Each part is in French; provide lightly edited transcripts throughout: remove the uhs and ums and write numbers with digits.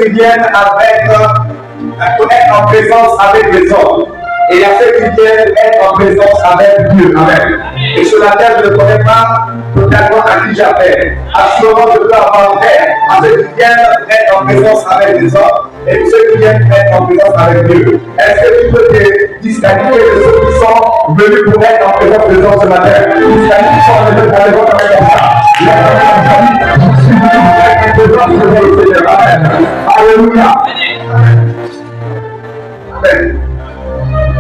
qui viennent pour être en présence avec les hommes. Et il y a ceux qui viennent être en présence avec Dieu. Amen. Et sur la terre, je ne connais pas totalement à qui j'appelle. À ce moment, je peux avoir fait à ceux qui viennent être en présence avec les hommes et ceux qui viennent être en présence avec Dieu. Est-ce que tu peux te disqualifier de ceux qui sont venus pour être en présence des hommes ce matin? Disqualifier sont venus pour aller voir comme ça. Je suis venu pour être en présence de Seigneur. Amen. Alléluia. Amen.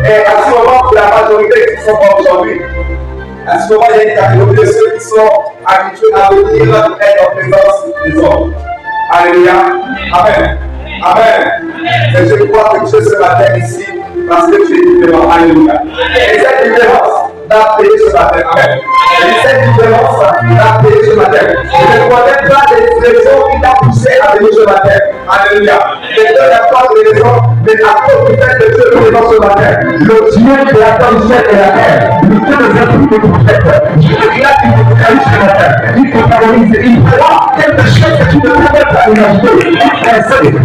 Et à ce moment, pour la majorité qui sont pas aujourd'hui, à ce moment, il y a une catégorie de ceux qui sont habitués à venir être en présence des hommes. Alléluia. Amen. Amen. Et je crois que Dieu se matin ici parce que tu es différent. Alléluia. Et cette différence va payer ce matin. Amen. Et cette différence va payer ce matin. Je ne connais pas les raisons qui t'ont poussé à venir ce matin. Alléluia. Je ne connais pas les raisons, mais à cause du fait que Dieu est présent ce matin, le Dieu créateur du ciel et la terre, le Dieu des esprits de prophètes, je te dis là qu'il te focalise ce matin, il te favorise, il fera quelque chose que tu ne pouvais pas imaginer. Est-ce qu'il te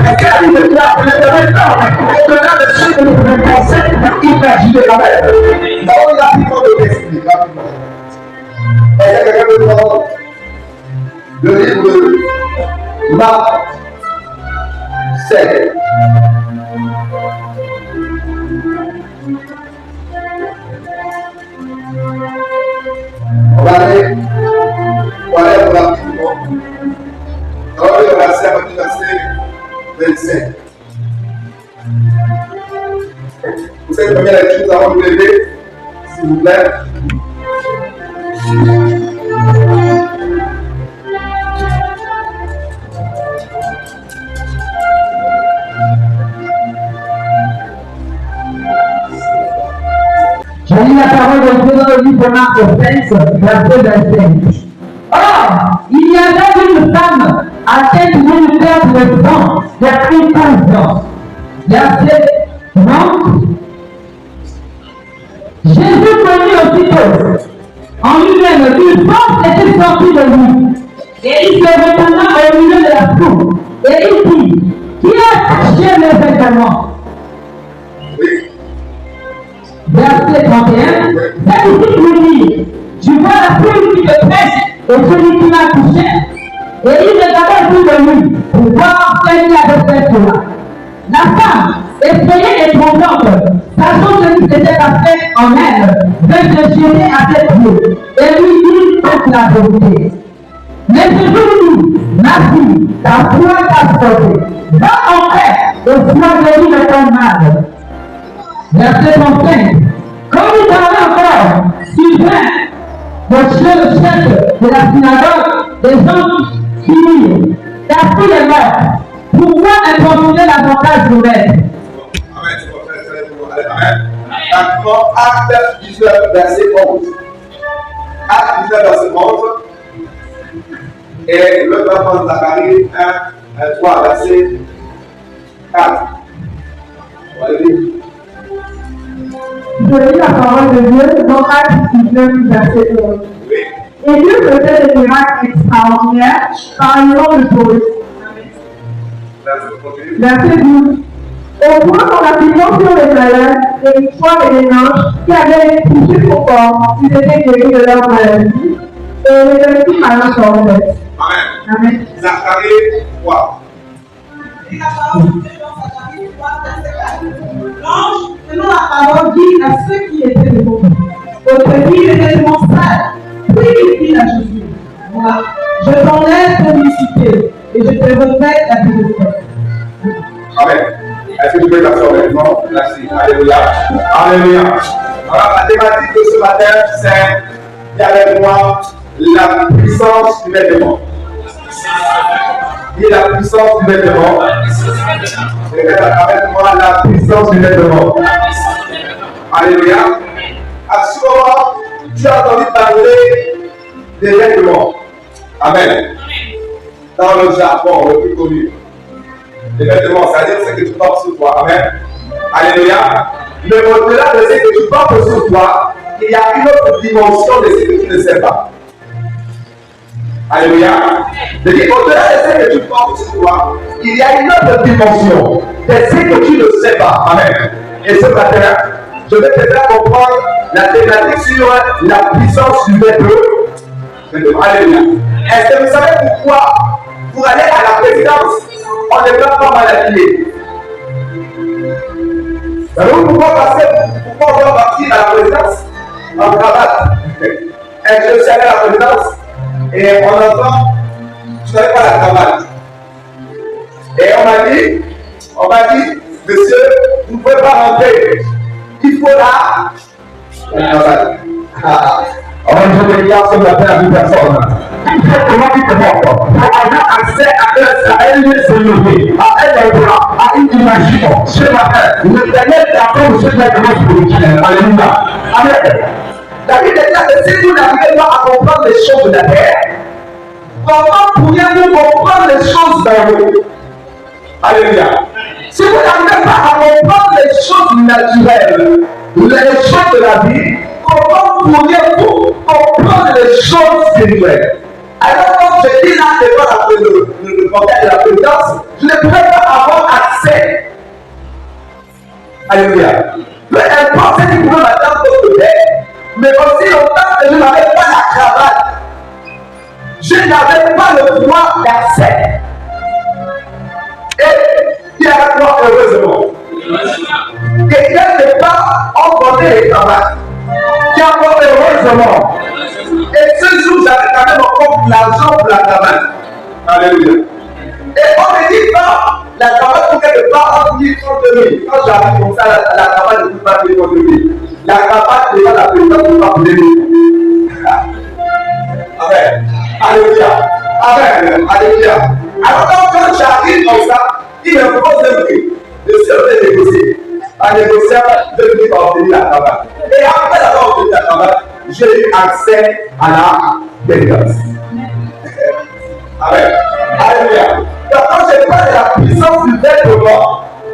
dit là, au-delà de ce que nous pouvons penser, imaginer la mer. Dans la plupart de t'expliquer rapidement. Est-ce que quelqu'un peut prendre le livre de Marc 7? On va aller rapidement. On va le verset à partir du verset 25. Vous savez combien de choses avant de vous lever, s'il vous plaît. Je lis la parole de Dieu dans le livre de Marc 16, verset 25. Or, il y avait une femme atteinte d'une perte de sang depuis 15 ans. Verset 30. Jésus connut aussitôt en lui-même qu'une force était sortie de lui. Et il se retourna au milieu de la foule. Et il dit, qui a touché mes vêtements? Verset 31. Cet disciple lui dit, tu vois la foule qui te presse et celui qui m'a touché? Et il regardait autour de lui pour voir ce qu'il avait fait cela. La femme, effrayée et tremblante, sachant ce qui s'était passé en elle, vint se jeter à ses pieds et lui dit toute la vérité. Mais ce jour-ci, ma fille, ta foi t'a sauvée. Va en paix et sois guérie de ton mal. Verset 35. Comme il parlait encore, Sylvain, le chef de la synagogue, des gens qui disent, ta fille est morte. Pourquoi importuner davantage le maître? Amen. Maintenant, Acte 19, verset 11. Acte 19, verset 11. Et le papa Zacharie 1, 3, verset 4. On va le lire. Je lis la parole de Dieu dans Acte 19, verset 11. Oui. Et Dieu faisait des miracles extraordinaires par un nom de Paul. Verset 12. Au point qu'on appliquant sur les malades, les mouchoirs et les anges qui avaient touché son corps, ils étaient guéris de leur maladie, et les petits malins sortaient. Amen. Amen. Zacharie 3. Et la parole de Dieu dans Zacharie 3, verset 4. L'ange, selon la parole, dit à ceux qui étaient debout, autrefois les éléments sales, puis il dit à Jésus, moi, je t'enlève ton unicité, et je te refais la vie de toi. Amen. Est-ce que tu peux t'asseoir maintenant? Merci. Alléluia. Alléluia. Alors, la thématique de ce matin, c'est, il y a avec moi la puissance du vêtement. Dis la puissance du vêtement. Regarde avec moi la puissance du vêtement. Alléluia. À ce moment, tu as entendu parler des vêtements. Amen. Dans le Japon, le plus connu. Les vêtements, c'est-à-dire ce que tu portes sur toi. Amen. Alléluia. Mais au-delà de ce que tu portes sur toi, il y a une autre dimension de ce que tu ne sais pas. Alléluia. Je dis, au-delà de ce que tu penses sur toi, il y a une autre dimension. C'est ce que tu ne sais pas. Amen. Et ce matin, je vais te faire comprendre la thématique sur la puissance du verbe. Alléluia. Est-ce que vous savez pourquoi, pour aller à la présidence, on ne peut pas mal habillé? Savez-vous pourquoi on doit partir à la présidence en cravate? Et je suis allé à la présidence et on entend, je n'avais pas la cravate. Et on m'a dit, monsieur, vous ne pouvez pas rentrer. Il faut la cravate. On je te regarde comme la paix à une personne. Comment tu te portes? On a accès à une sécurité, à une imagination. Ce matin, le dernier d'accord de ce directement spirituel. Alléluia. Amen. David déclare que si vous n'arrivez pas à comprendre les choses de la terre, comment pourriez-vous comprendre les choses dans le monde? Alléluia. Si vous n'arrivez pas à comprendre les choses naturelles, les choses de la vie, comment pourriez-vous comprendre les choses spirituelles? Alors quand je dis là devant le portail de la présidence, je ne pourrais pas avoir accès. Alléluia. Peu importe ce qui pouvait m'attendre d'autre côté, mais aussi longtemps que je n'avais pas la cravate, je n'avais pas le droit d'accès. Et qui avec moi heureusement? Quelqu'un n'est pas emporté les cravates. Qui a porté heureusement. Et ce jour, j'avais quand même encore l'argent pour la cravate. Alléluia. Et on me dit pas, la cravate pour quelque part, on dit 30 000. Quand j'arrive comme ça, la cravate ne peut pas payer 30 000. La cravate déjà la présidente ne peut pas payer 000. Amen. Alléluia. Amen. Alléluia. Alors quand j'arrive comme ça, il me pose un prix. Je suis en négocier. En négociant, je me dis pas obtenir la cravate. Et après avoir obtenu la cravate, j'ai eu accès à la délivrance. Amen. Alléluia. Donc quand je parle de la puissance du verbe mort,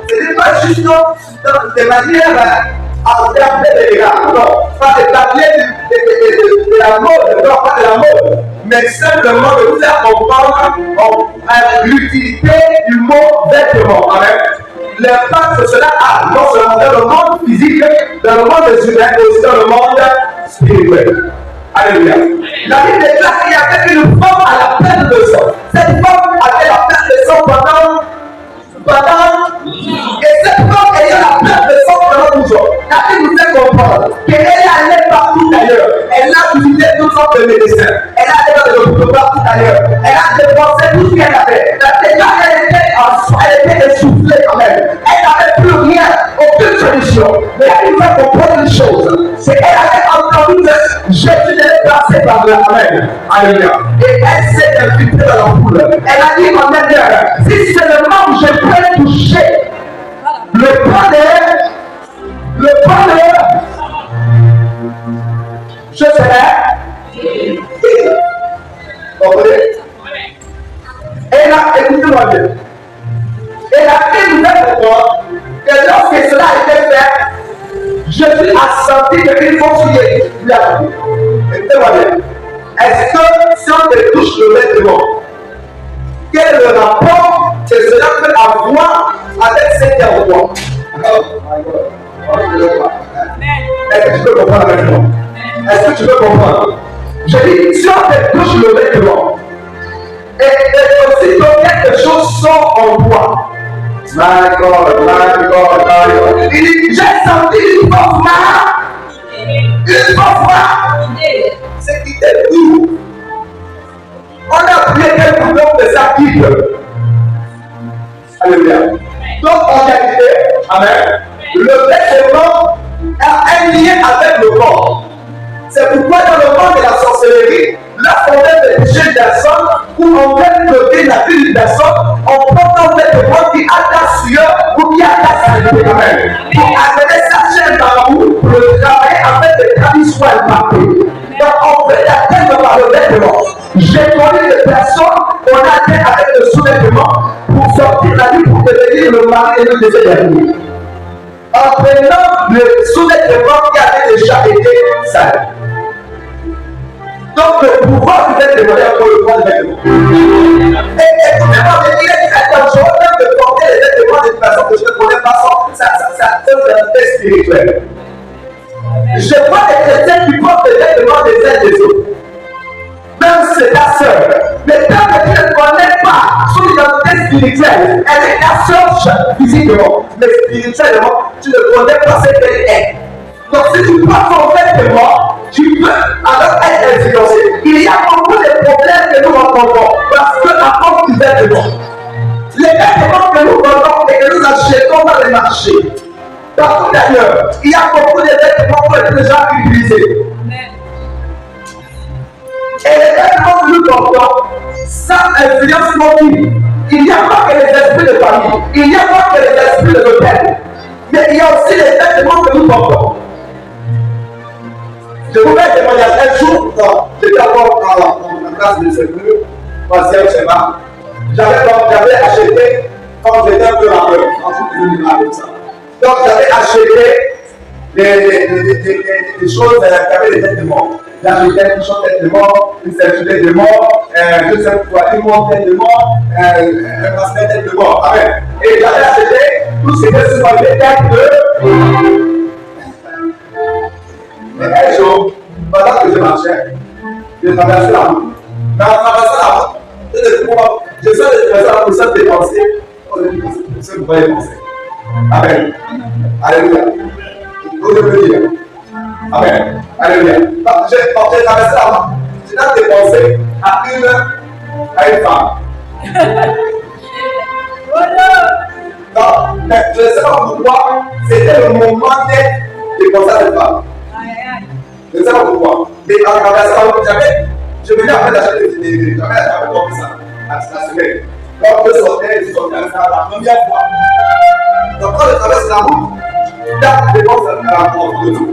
ce n'est pas juste de manière à regarder les gars. Non, pas de parler de la mode, non, pas de la mode, mais simplement de vous faire comprendre l'utilité du mot vêtement. Amen. L'impact que cela a, non seulement dans le monde physique, dans le monde des humains, mais aussi dans le monde spirituel. Alléluia. La Bible déclare qu'il y avait une femme à la perte de sang. Cette femme avait la perte de sang pendant et cette femme ayant la perte de sang pendant 12 ans. La Bible nous fait comprendre qu'elle allait partout ailleurs. Elle a utilisé toutes sortes de médecins. Elle a été dans le hôpital partout ailleurs. Elle a dépensé tout ce qu'elle avait. Elle était essoufflée quand même. Elle n'avait plus rien, aucune solution. Mais elle nous fait comprendre une chose. C'est qu'elle avait entendu que Jésus est passé par la main. Alléluia. Et elle s'est infiltrée dans la foule. Elle a dit en intérieur, si seulement je peux toucher le bonheur, je serai. Vous comprenez? Et là, écoutez-moi bien. Et la Bible nous fait comprendre que lorsque cela a été fait, Jésus a senti qu'il faut crier. Il a dit. Écoutez-moi bien. Est-ce que si on te touche le vêtement, quel est le rapport que cela peut avoir avec cette terre? Est-ce que tu peux comprendre maintenant? Est-ce que tu peux comprendre? Je dis, si on te touche le vêtement, et aussitôt quelque chose sort en toi. My God. Il dit, j'ai senti une force malade. C'est qui t'est tout. On a pris quelques bouton de sa Bible. Alléluia. Donc en réalité, amen, le vêtement a un lien avec le corps. C'est pourquoi dans le monde de la sorcellerie, lorsqu'on veut toucher une personne ou on veut bloquer la vie d'une personne, on prend un vêtement qui a ta sueur ou qui a ta saleté. Amen. Pour amener sa chaîne dans vous, pour le travailler avec des cabis soit impactés. Donc on peut atteindre par le vêtement. J'ai connu des personnes qu'on atteint avec le sous-vêtement pour sortir la vie pour devenir le mari et le désir dernier. En prenant le sous-vêtement qui avait déjà été sale. Donc le pouvoir du vêtement est pour le pouvoir du vêtement. Et écoutez-moi, il est très dangereux même de porter les vêtements d'une personne que je ne connais pas ça donne un test spirituel. Je vois des chrétiens qui portent les vêtements des uns des autres. Même si c'est ta sœur. Mais tant que tu ne connais pas son identité spirituelle, elle est ta sœur physiquement, mais spirituellement, tu ne connais pas ce qu'elle est. Donc si tu portes ton vêtement, tu peux alors être influencé. Il y a beaucoup de problèmes que nous rencontrons parce que à cause du vêtement. Les vêtements que nous vendons et que nous achetons dans les marchés, partout d'ailleurs, il y a beaucoup de vêtements qui ont été déjà utilisés. Et les vêtements que nous portons, ça influence nos vies. Il n'y a pas que les esprits de famille, il n'y a pas que les esprits de l'hôtel, mais il y a aussi les vêtements que nous portons. Je vous fais un témoignage. Un jour, j'étais encore en classe de secours, troisième schéma. J'avais acheté, quand j'étais un peu rappeur, avec ça. Donc j'avais acheté des choses qui avaient des têtes de mort. J'ai acheté une chose tête de mort, une ceinture de mort, une montre tête de mort, un bracelet tête de mort. Amen. Et j'avais acheté tout ce que ce soit des têtes de. Mais un jour, pendant que je marchais, j'ai traversé la route. Dans traversant la route, je sens des personnes pour ça dépenser. Ce que vous voyez penser. Amen. Alléluia. Vous devez dire. Amen. Alléluia. J'ai traversé la route. J'ai dépensé à une femme. Non, mais je ne sais pas pourquoi, c'était le moment de dépenser à cette femme. Je ne sais pas pourquoi. Mais en traversant la route, je venais après d'acheter des j'avais compris ça la semaine. Donc je sortais la première fois. Donc quand je traverse la route, la dépense à la rencontre de tout.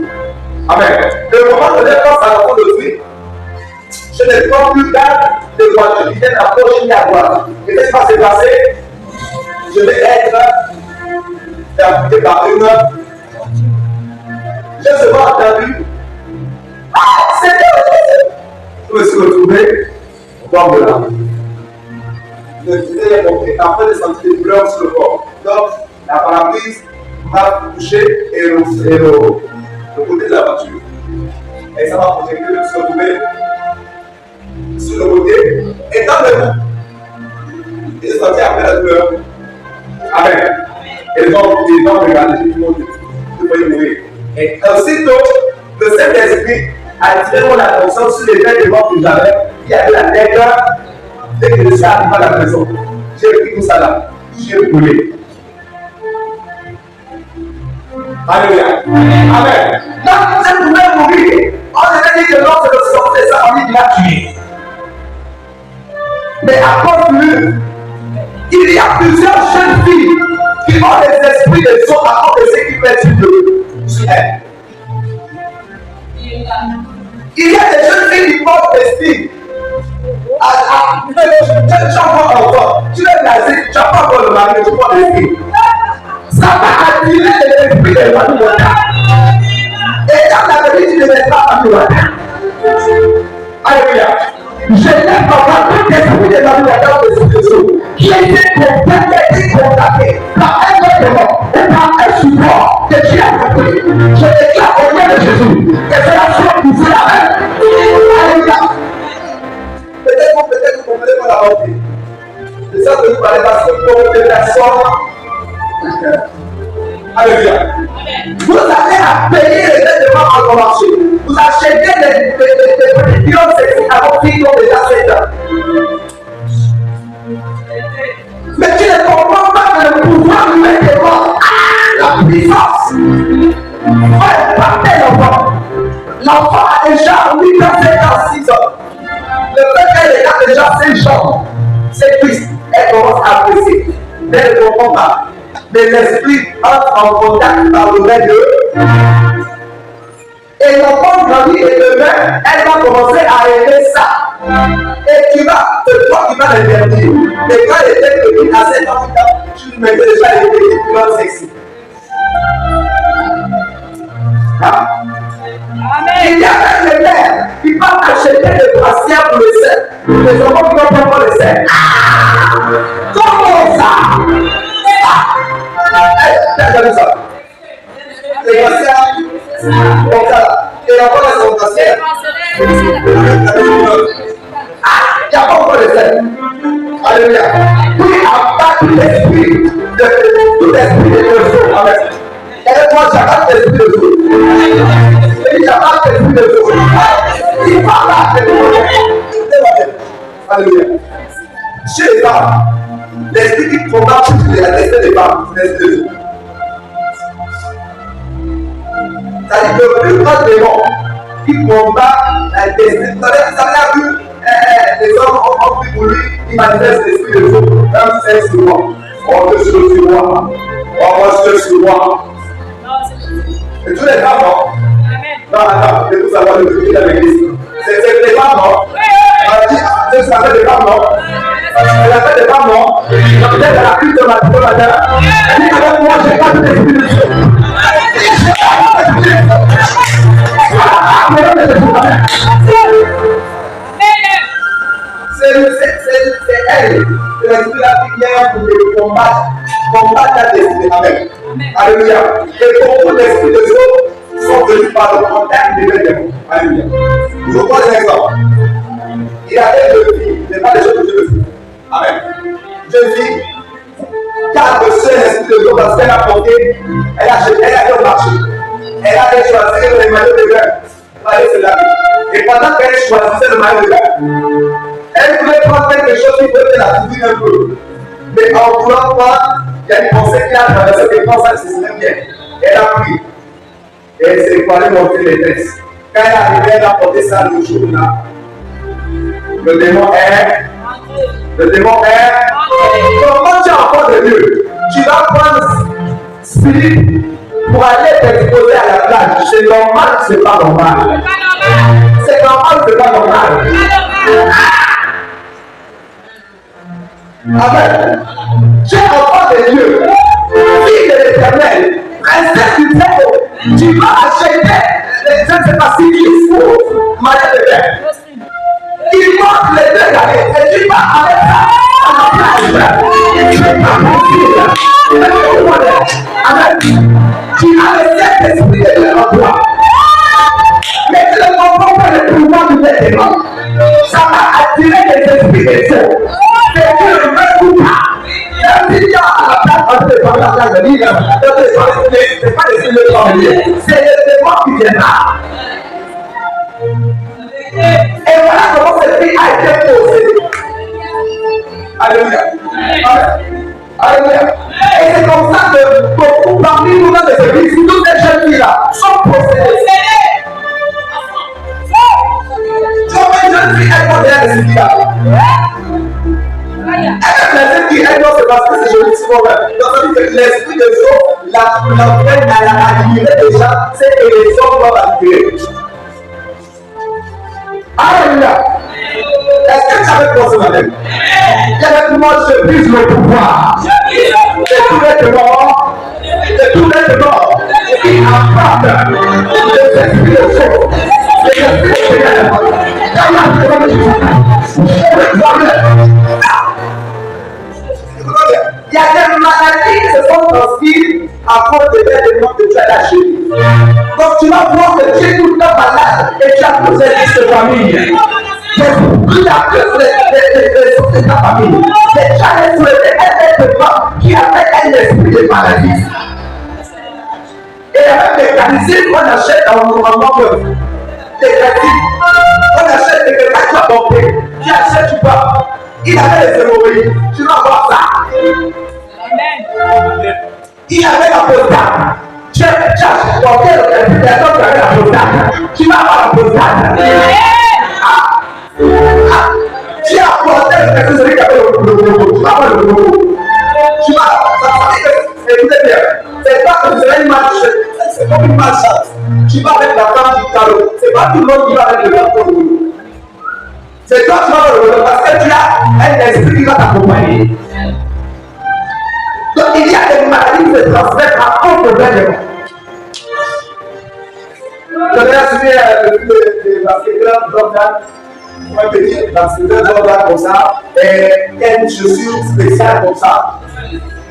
Amen. Le moment de dépense à la rencontre de tout, je ne prends plus garde des voitures qui viennent approcher à droite. Et qu'est-ce qui va se passer? Je vais être percuté par une. J'ai seulement entendu. Ah, Seigneur! Je me suis retrouvé au bord de la route. Après de sentir des douleurs sur le corps. Donc, la parabrise va toucher et le côté de la voiture. Et ça va protéger de se retrouver sur le côté. Et dans le bout, il est sorti après la douleur. Amen. Et les gens regardaient tout le monde. Vous pouvez mourir. Et aussitôt, le Saint-Esprit a attiré mon attention sur les vêtements que j'avais. Il y avait la tête. Dès que je suis arrivé à la maison, j'ai pris tout ça là. J'ai brûlé. Alléluia. Amen. Là, vous pouvez mourir. On avait dit que non, c'est le sort de sa famille qui l'a tué. Mais à cause de lui, il y a plusieurs jeunes filles qui ont des esprits de Dieu à cause de ce qui fait du Dieu sur elles. Il y a des jeunes filles qui portent des styles. Tu n'as pas encore. Tu es blasé, tu n'as pas encore le mari, tu portes des styles. Ça va attirer les esprits de famille. Et dans la vie, tu ne mets pas famille. Alléluia. Je n'ai pas tout esprit de famille dans Jésus qui a été contacté par un autre ou par un support que tu as compris. Je déclare au nom de Jésus que c'est la chose qui fait la même. Alléluia. Peut-être que vous ne comprenez pas la vérité. C'est ça que nous parlons parce que pour des personnes. Alléluia. Vous allez à payer les vêtements à ton marché. Vous achetez des petits pions sexy à vos filles qui ont déjà 7 ans. Mais tu ne comprends pas que le pouvoir du vêtement a la puissance. Ouais, partez l'enfant. L'enfant a déjà 8 ans, 7 ans, 6 ans. Le fait qu'elle a déjà 5 ans, c'est triste. Elle commence à apprécier. Mais elle ne comprend pas. Mais l'esprit entre en contact par le main de. Et l'enfant grandit et demain, elle va commencer à aimer ça. Et tu vas, c'est toi qui vas l'interdire. Mais quand elle était petite, à 7 ans, tu lui mettais déjà les petits plans sexy. Il y a même les mères qui vont acheter acheté des brassières pour les seins. Les enfants qui vont prendre les seins. Comment ça? T'as vu ça? Les brassières, comme ça. Et la bonne est son brassière. Il n'y a pas encore les seins. Alléluia. Puis abattre l'esprit de tout esprit de Dieu. Amen. Et moi, j'abatte l'esprit de Dieu. Et j'abatte l'esprit de Dieu. Il parle à l'esprit. Alléluia. Chez les femmes, l'esprit qui combat toutes les destin des femmes, c'est l'esprit de Dieu. C'est-à-dire que le plus grand démon qui combat la destinée, vous avez vu les hommes ont pris pour lui, il manifeste l'esprit de Dieu. Même si c'est sur moi, on te sur moi, on te sur moi. Et tous les femmes, non? Non, attends, il faut savoir le truc dans l'église. C'est les femmes, non? C'est ce qu'on appelle les femmes, non? C'est la fête des femmes, non? Peut-être à la culte de matin. Elle dit avec moi, j'ai pas tout l'esprit de Dieu. C'est elle, c'est l'esprit la prière pour combattre la destinée. Amen. Alléluia. Et beaucoup d'esprits de Dieu sont venus par le contact des démons. Alléluia. Je vous prends un exemple. Il y avait deux filles, ce n'est pas des choses de Dieu. Amen. Deux filles, car le seul esprit de Dieu, parce qu'elle a porté, elle a été au marché. Elle avait choisi le maillot de bain. Et pendant qu'elle choisissait le maillot de bain, elle voulait prendre quelque chose qui peut la couvrir un peu. Mais en voulant prendre, il y a une pensée qui a traversé ses pensées, elle se souvient bien. Elle a pris. Et elle s'est allée monter les fesses. Quand elle est arrivée, elle a porté ça le jour-là. Le démon est. Comment tu es enfant de Dieu? Tu vas prendre spirit pour aller t'exposer à la plage. C'est normal, c'est pas normal. C'est normal, c'est pas normal. Amen. Tu es enfant de Dieu, fille de l'Éternel, princesse du temple. Tu vas acheter les gens, c'est pas si qu'il faut, marier de verre. Il manque les deux années et tu vas avec ça à la plage. C'est pas possible. Amen. Tu as le Saint-Esprit de Dieu en toi. Mais tu ne comprends pas le pouvoir du vêtement. Ça va attirer les esprits de Dieu. C'est Dieu ne me coupe pas. C'est pas les signes de familier, c'est le démon qui viendra. Et voilà comment cette fille a été posée. Alléluia. Alléluia. Et c'est comme ça que beaucoup parmi nous dans les églises, toutes ces jeunes filles-là sont possédées. Tu vois, une jeune fille, elle peut derrière les filles-là. Elle qui est dans ce parce que c'est joli, c'est mauvais. Donc, ça veut dire que l'esprit de Dieu l'entraîne à admirer les gens, c'est que les hommes doivent admirer. Alléluia. Est-ce que tu avais pensé madame? Avec moi, je brise le pouvoir de tous les démons qui apportent les esprits de Dieu, les esprits de Dieu. Il y a des maladies qui se sont transmises à cause des éléments que tu as lâchés. Donc tu vas voir que tu es tout le temps malade et tu as posé cette famille. Tu as posé les de ta famille. C'est jamais soulevé un être qui avait un esprit de maladie. Et avec les canisiers, on achète dans le moment des canisiers. On achète des canisiers, tu as compris. Tu achètes, tu vas. Il avait les hémorroïdes. Tu vas voir ça. Amen. Il avait la prostate. Tu as porté le personne qui avait la prostate. Tu vas avoir la prostate. Tu as porté le personne qui avait le bobo. Tu vas avoir le bobo. Tu vas. Écoutez bien. C'est pas que vous avez une malchance. C'est comme une malchance. Tu vas avec la femme du tarot. C'est pas tout le monde qui va avec le tarot. C'est toi qui vas le parce que tu as un esprit qui va t'accompagner. Donc il y a des maladies qui se transmettent à cause de l'élément. Je vais assumer le basketteur Jordan. On peut dire, dans ce là comme ça, quelle chaussure spéciale comme ça.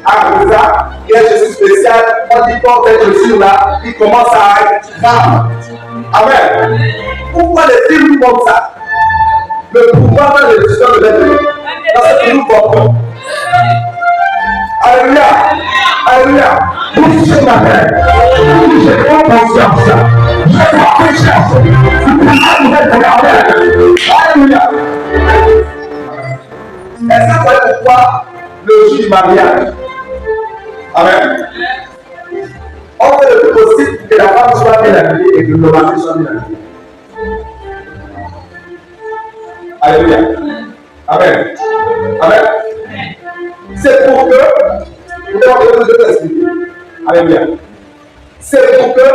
Après ça, quelle chaussure spéciale, on dit porte cette chaussure là, il commence à être grave. Amen. Pourquoi les films comme ça? Le pouvoir dans les décisions de l'être. Parce que nous portons. Alléluia. Alléluia. Pour ce matin, je prends conscience. Je prends conscience. Alléluia. Est-ce que vous savez pourquoi le jour du mariage? Amen. On fait le plus possible que la femme soit bien habillée et que le mari soit bien habillé. Alléluia. Amen. Amen. C'est pour que, je vais expliquer. Alléluia. C'est pour que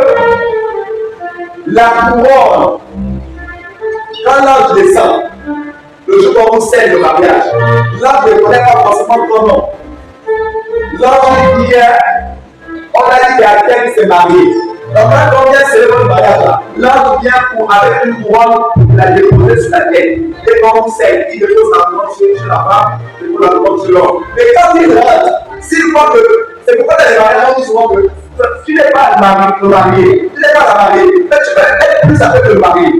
la couronne, quand l'ange descend, le jour où on scelle le mariage, l'ange ne connaît pas forcément ton nom. L'ange dit, on a dit qu'il y a quelqu'un qui s'est marié. Donc quand on vient célébrer le mariage là, l'ange vient avec une couronne pour la déposer sur la tête. Et quand on scelle, il dépose la couronne sur la femme, il dépose la couronne sur l'homme. Mais quand il rentre, s'il voit que, c'est pourquoi dans les mariages on dit souvent que tu n'es pas le marié, tu n'es pas la mariée, mais tu peux être plus avec le marié.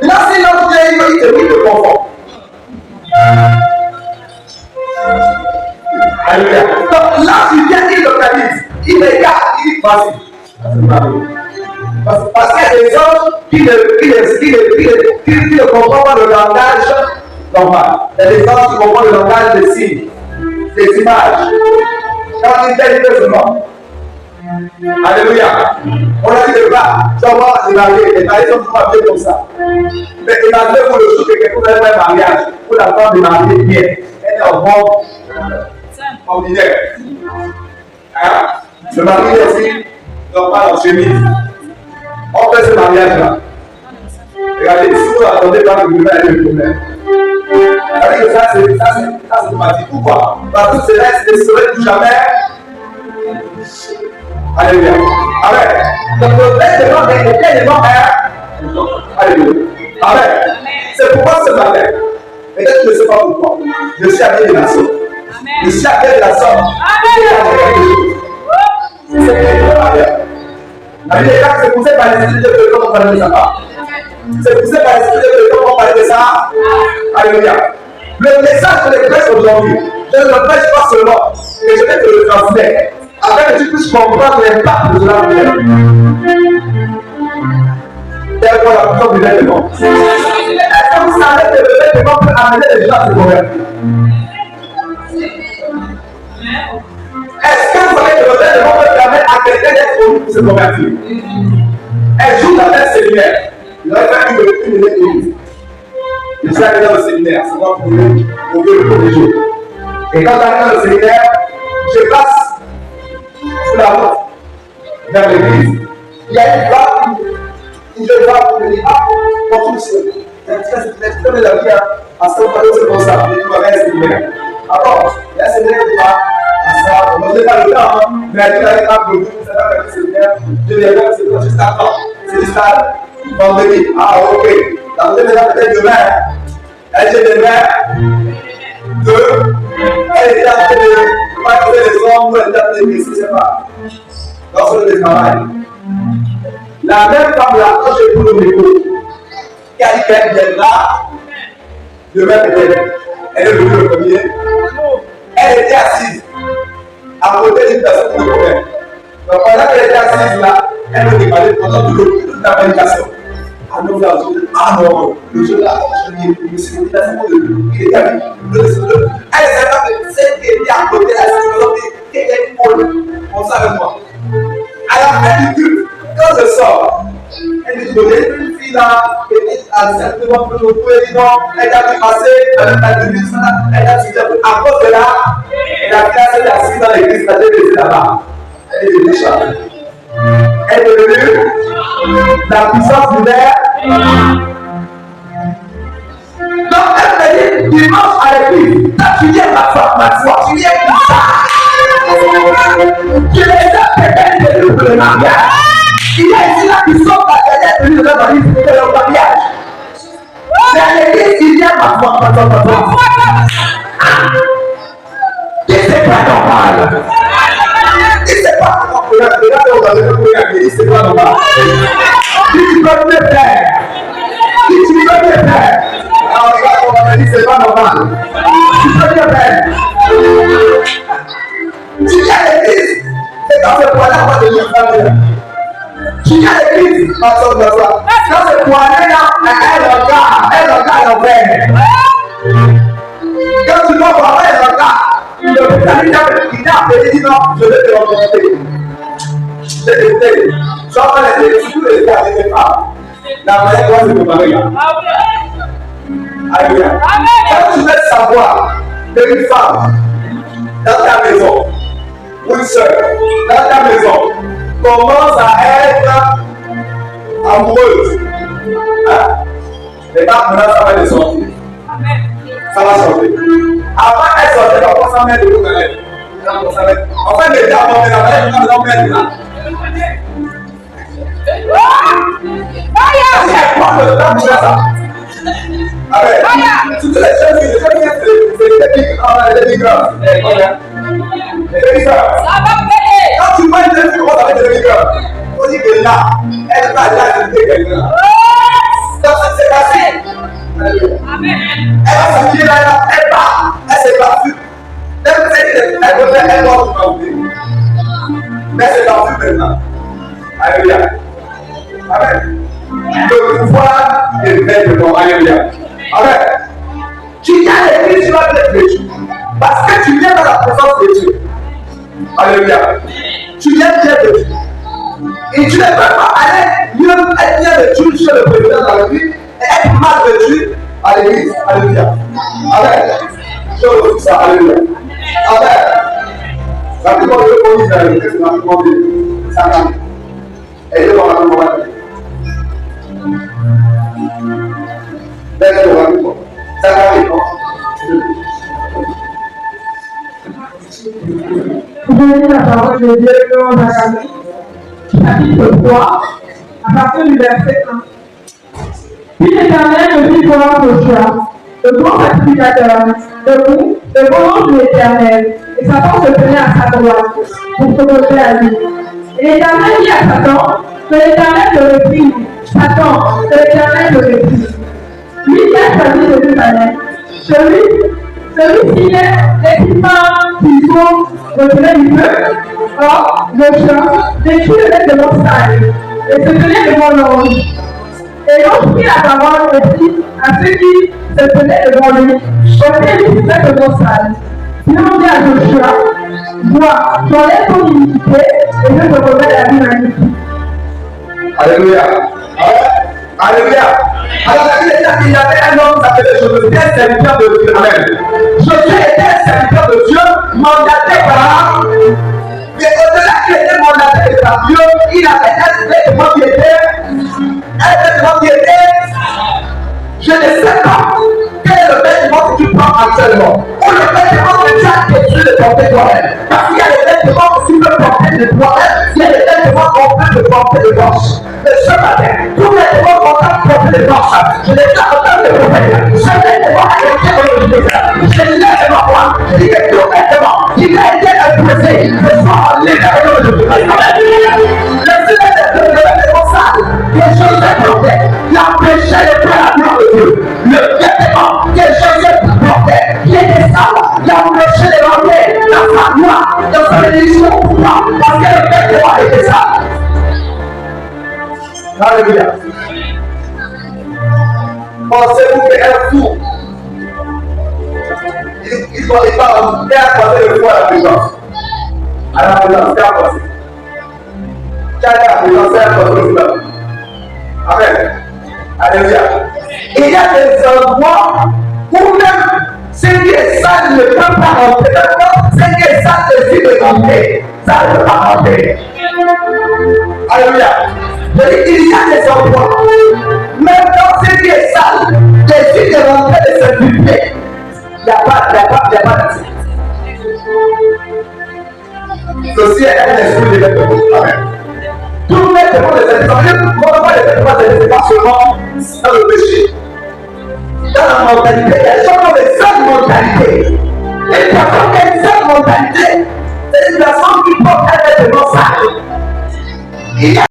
Là, si l'ange vient, il te met le confort. Alléluia. Donc là, il vient, il localise, il regarde, il dit vas-y. Parce qu'il y a des anges qui ne comprennent pas le langage normal. Il y a des anges qui comprennent le langage des signes, des images. Quand il fait seulement. Alléluia. On a dit de là, tu vas les mariés sont pas bien comme ça. Mais imaginez-vous le jour que quelqu'un fait un mariage, où la femme est mariée bien, elle est en robe ordinaire. Hein? Le mari aussi, non pas en chemise. On fait ce mariage-là. Regardez, si vous n'attendez pas que vous ayez le problème. C'est-à-dire que ça c'est automatique. Pourquoi? Parce que cela ne serait plus jamais. Alléluia. Amen. Donc le fait de l'homme est tellement Alléluia. Amen. C'est pourquoi ce matin, peut-être que je ne sais pas pourquoi, je suis habillé de la sorte. Je suis habillé de la sorte. C'est c'est poussé par l'esprit de Dieu qu'on parle de ça. C'est poussé par l'esprit de Dieu qu'on parle de ça. Alléluia. Le message que je prêche aujourd'hui, je ne le prêche pas seulement, mais je vais te le transmettre, afin que tu puisses comprendre l'impact de cela. C'est pour la puissance du vêtement. Est-ce que vous savez que le vêtement peut amener les gens à se convertir? Est-ce que vous savez que le vêtement peut permettre à quelqu'un d'être connu pour se convertir? Un jour dans un séminaire, il aurait fait une église. Je suis arrivé dans le séminaire, c'est moi pour le premier jour. Et quand j'arrive dans le séminaire, je passe sur la route vers l'église. Il y a une femme qui je vois pour me dire, ah, bonjour monsieur, c'est très bien la vie à ce moment-là, c'est comme ça, et tu m'avais un séminaire. Alors, il y a un séminaire qui va à ça, on ne pas le temps, mais elle dit pas pour vous, ça va faire un séminaire, je viendrai, c'est juste avant, c'est juste à vendredi. Ah, ok. La deuxième étape peut-être demain. Elle était demain. Deux. Elle était en train de parler les ombres, elle était en train de je ne sais pas. Lorsque le travail. La même femme là, quand j'ai pris le micro, qui a dit qu'elle viendra, demain peut-être. Elle est venue le premier. Elle était assise à côté d'une personne qui me connaît. Donc pendant qu'elle était assise là, elle me demandait pendant toute la prédication. Ah non, le jeu là, je me suis dit, il est avec elle s'est pas que celle qui était à côté là, qui était on savait moi. Alors elle dit, quand je sors, elle dit, une fille là, petite, exactement pour nous trouver, elle dit non, elle a pu passer, elle a dit, à cause de là, elle a fait assise dans l'église, elle a dit là-bas. Elle est devenue chargée. Elle est devenue la puissance du verre. Donc elle me dit, dimanche à l'église, là tu viens ma foi, tu viens comme ça. Tu les as peut-être de le mariage. Il y a ici là qui sont la dernière tenue de la valise pour le mariage. C'est l'église qui vient ma foi. Et c'est pas normal. Et c'est pas normal. C'est pas normal. Si tu peux me faire. Si tu peux me faire. Alors regarde, on va dire c'est pas normal. Tu peux me faire. Tu viens à l'église. Et dans ce point-là, on va devenir famille. Tu viens à l'église. Dans ce point-là, elle regarde l'envers. Quand tu vas voir elle regarde. Le putain, il t'a appelé, il dit non, je vais te rencontrer. Je vais te rencontrer. Tu vas pas les tous les gars avec les femmes. La manière dont c'est préparé là. Alléluia. Quand tu veux savoir qu'une femme dans ta maison, ou une soeur dans ta maison, commence à être amoureuse, hein? Les femmes maintenant ça va les sortir. Ça va sortir. Avant qu'elle sortait, on va s'en mettre de l'eau dans elle. En fait, les dames vont mettre là. Le temps pour ça. Avec toutes les choses, c'est les migrants. Quand tu vois une fille qui avec des migrants, on dit que là, elle va là, elle fait quelqu'un. Donc c'est facile. Elle va s'habiller là, elle part, elle s'est battue. Elle va tout enlever. Mais c'est dans le maintenant. Alléluia. Amen. Le pouvoir est fait de ton alléluia. Amen. Tu viens à l'église, tu vas être Dieu. Parce que tu viens dans la présence de Dieu. Alléluia. Tu viens de Dieu. Et tu ne peux pas aller mieux être bien de Dieu chez le président dans la vie et être mal de Dieu à l'église. Alléluia. Amen. Je retrouve ça. Alléluia. Amen. La plupart de ceux qui disent la vérité, c'est la plupart de ça. Et je vais voir la plupart de ça. Vous donnez la parole de Dieu dans Zacharie, chapitre 3, à partir du verset 1. Puis l'Éternel me dit voir Joshua, le grand sacrificateur, debout, devant l'ange de l'Éternel, et Satan se tenait à sa droite pour s'opposer à lui. Et l'Éternel dit à Satan, que l'Éternel le reprit. Satan, que l'Éternel le reprit. Lui qui a choisi de Jérusalem, celui-ci est l'équipement qui sont retirés du feu. Or, le chat vécut le bec de l'obstacle et se tenait devant l'ange. Et l'ange prit la parole et dit à ceux qui se tenaient devant lui, ôtez lui ce bec de l'obstacle. Puis on dit à Joshua, vois, j'enlève ton iniquité et je te remets la vie magnifique. Alléluia. Alléluia. Alors la Bible dit qu'il y avait un homme qui s'appelait Josué, un serviteur de Dieu. Amen. Josué était un serviteur de Dieu, mandaté par. Mais au-delà qu'il était mandaté par Dieu, il avait un vêtement qui était. Je ne sais pas quel est le vêtement que tu prends actuellement. Ou le vêtement que tu as décidé de porter toi-même. Parce qu'il y a des vêtements que tu peux porter de toi-même, il y a des vêtements qu'on peut te porter de force. Mais ce matin, tous les vêtements qu'on t'a porté de force, je n'ai pas entendu de prophète. Ce vêtement a été rejeté. Je lève ma voix. Je dis que tout vêtement qui a été imposé, ce soit libéré de Dieu. Le vêtement sale, que Joseph portait, il a péché le père à gloire de Dieu. Le vêtement que Joseph portait, qui était sale, il a empêché de rentrer dans sa gloire, dans sa bénédiction pour moi, parce que le vêtement était sale. Alléluia. Pensez-vous qu'un fou, il doit pas bien passer le fou à la présence. À la présence, c'est à passer. Quelle est la présence, c'est à passer. Amen. Alléluia. Il y a des endroits où même ce qui est sale ne peut pas rentrer. Ce qui est sale décide de rentrer. Ça ne peut pas rentrer. Alléluia. Je dis qu'il y a des endroits, même dans ce qui est sale, décide de rentrer de se publier. Il n'y a pas d'activité. Ceci est un esprit de vêtements. Amen. Tout vêtement des vêtements, on ne voit les vêtements, c'est pas seulement dans le péché. dans la mentalité. Il y a des gens qui ont des autres mentalités. Et une personne qui a une seule mentalité, c'est une personne qui porte un vêtement sale. Il y a